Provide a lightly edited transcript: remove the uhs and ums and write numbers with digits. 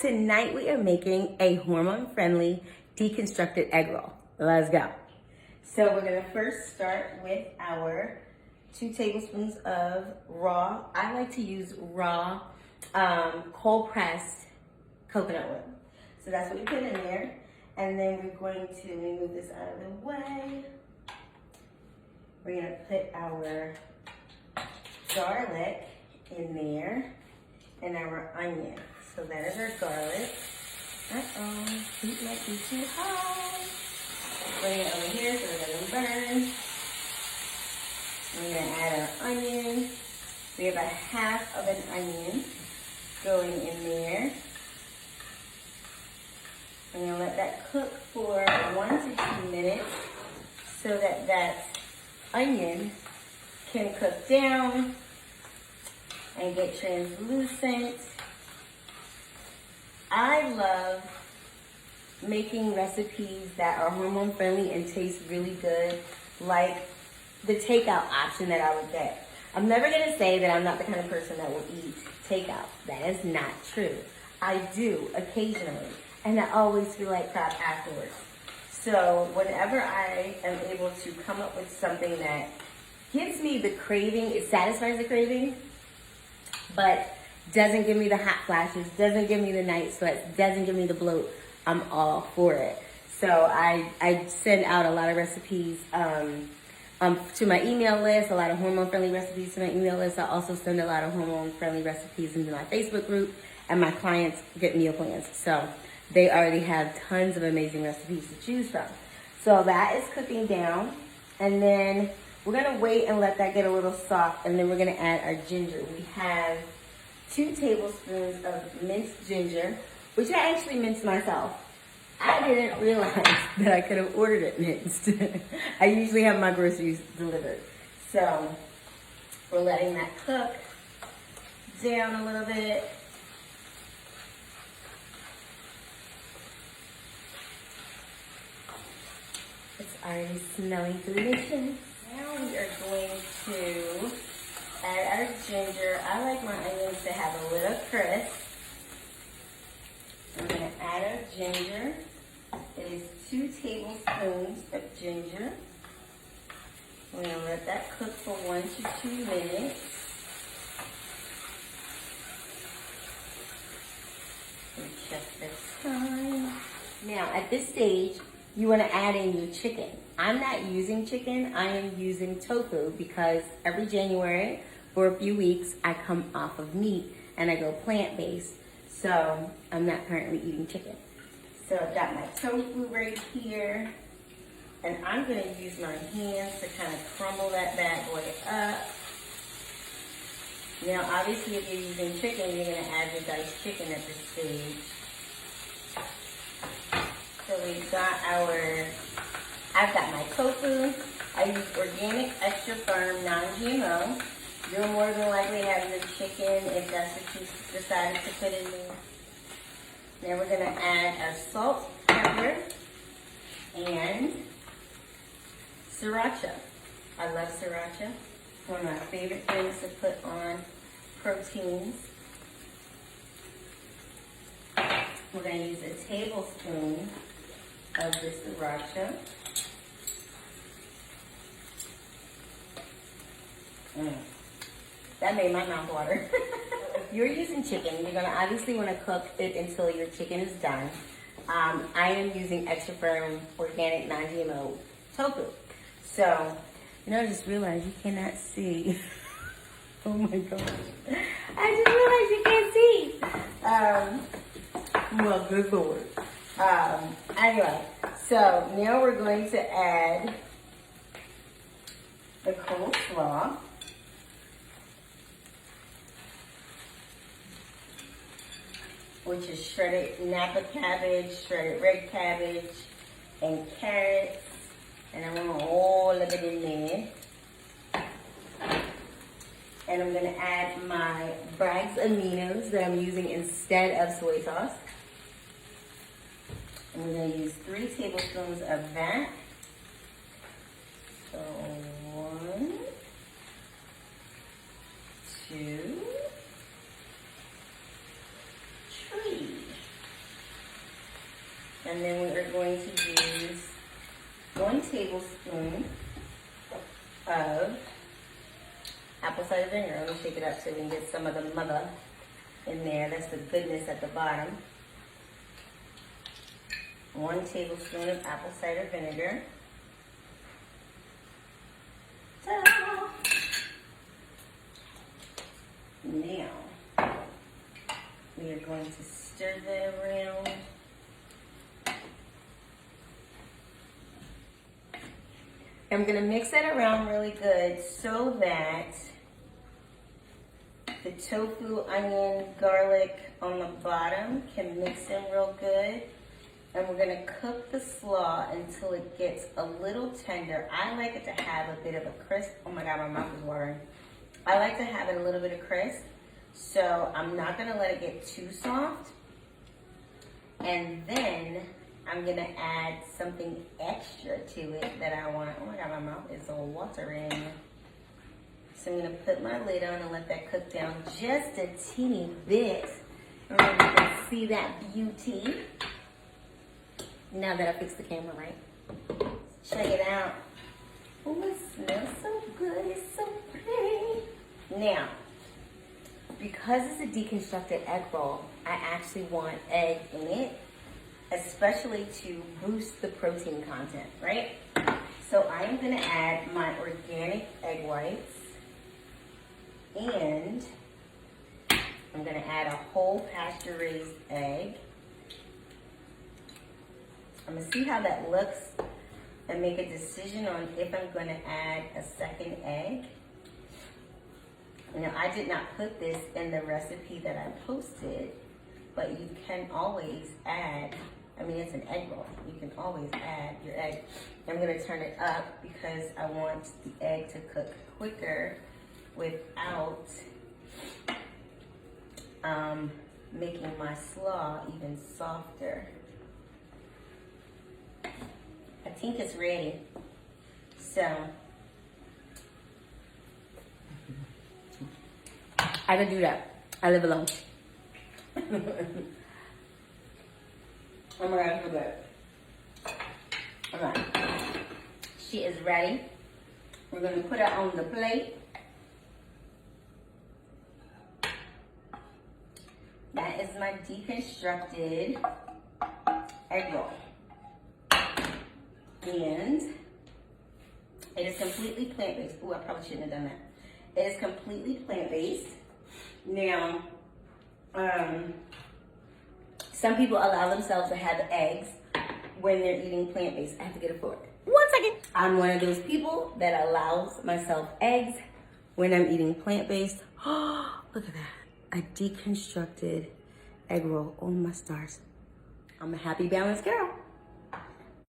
Tonight we are making a hormone-friendly deconstructed egg roll. Let's go. So we're gonna first start with our 2 tablespoons of raw, I like to use raw cold pressed coconut oil. So that's what we put in there. And then we're going to move this out of the way. We're gonna put our garlic in there and our onion. So that is our garlic. Heat might be too high. Bring it over here so it doesn't burn. We're gonna add our onion. We have a half of an onion going in there. We're gonna let that cook for 1 to 2 minutes so that that onion can cook down and get translucent. I love making recipes that are hormone friendly and taste really good, like the takeout option that I would get. I'm never gonna say that I'm not the kind of person that will eat takeout. That is not true. I do occasionally, and I always feel like crap afterwards. So whenever I am able to come up with something that gives me the craving, it satisfies the craving, but doesn't give me the hot flashes, doesn't give me the night sweats, doesn't give me the bloat, I'm all for it. So I send out a lot of recipes to my email list, a lot of hormone-friendly recipes to my email list. I also send a lot of hormone-friendly recipes into my Facebook group, and my clients get meal plans. So they already have tons of amazing recipes to choose from. So that is cooking down, and then we're gonna wait and let that get a little soft, and then we're gonna add our ginger. We have 2 tablespoons of minced ginger, which I actually minced myself. I didn't realize that I could have ordered it minced. I usually have my groceries delivered. So we're letting that cook down a little bit. It's already smelling delicious. Now we are going to add our ginger. I like my onions to have a little crisp. I'm going to add our ginger. It is 2 tablespoons of ginger. We're going to let that cook for 1 to 2 minutes. And check the time. Now, at this stage, you want to add in your chicken. I'm not using chicken. I am using tofu because every January, for a few weeks, I come off of meat and I go plant-based. So I'm not currently eating chicken. So I've got my tofu right here, and I'm gonna use my hands to kind of crumble that bad boy up. Now, obviously, if you're using chicken, you're gonna add your diced chicken at this stage. So we've got I've got my tofu. I use organic, extra firm, non-GMO. You'll more than likely have your chicken if that's what you decided to put in there. Now we're gonna add our salt, pepper, and sriracha. I love sriracha. It's one of my favorite things to put on proteins. We're gonna use a tablespoon of the sriracha. That made my mouth water. If you're using chicken, you're gonna obviously wanna cook it until your chicken is done. I am using extra firm, organic, non-GMO tofu. So, I just realized you cannot see. Oh my gosh. I just realized you can't see. Well, good Lord. Anyway, so now we're going to add the coleslaw. Which is shredded Napa cabbage, shredded red cabbage, and carrots. And I want all of it in there. And I'm gonna add my Bragg's aminos that I'm using instead of soy sauce. And we're gonna use 3 tablespoons of that. So 1, 2, 3. And then we are going to use 1 tablespoon of apple cider vinegar. Let me shake it up so we can get some of the mother in there. That's the goodness at the bottom. 1 tablespoon of apple cider vinegar. Ta-da! Now, we are going to stir that around. I'm going to mix that around really good so that the tofu, onion, garlic on the bottom can mix in real good. And we're going to cook the slaw until it gets a little tender. I like it to have a bit of a crisp. Oh my God, my mouth is watering. I like to have it a little bit of crisp. So I'm not going to let it get too soft. And then I'm going to add something extra to it that I want. Oh my God, my mouth is all watering. So I'm going to put my lid on and let that cook down just a teeny bit. And then you can see that beauty. Now that I fixed the camera right. Check it out. Oh, it smells so good. It's so pretty. Now, because it's a deconstructed egg roll, I actually want egg in it, especially to boost the protein content, right? So I am going to add my organic egg whites, and I'm going to add a whole pasture-raised egg. I'm going to see how that looks and make a decision on if I'm going to add a second egg. You know, I did not put this in the recipe that I posted, but you can always add, I mean, it's an egg roll. You can always add your egg. I'm going to turn it up because I want the egg to cook quicker without making my slaw even softer. I think it's ready. So I don't do that. I live alone. Oh my God, so good. Alright. She is ready. We're going to put her on the plate. That is my deconstructed egg roll. And it is completely plant-based. Oh, I probably shouldn't have done that. It is completely plant-based. Now, some people allow themselves to have eggs when they're eating plant-based. I have to get a fork. 1 second. I'm one of those people that allows myself eggs when I'm eating plant-based. Oh, look at that. A deconstructed egg roll. Oh my stars. I'm a happy, balanced girl.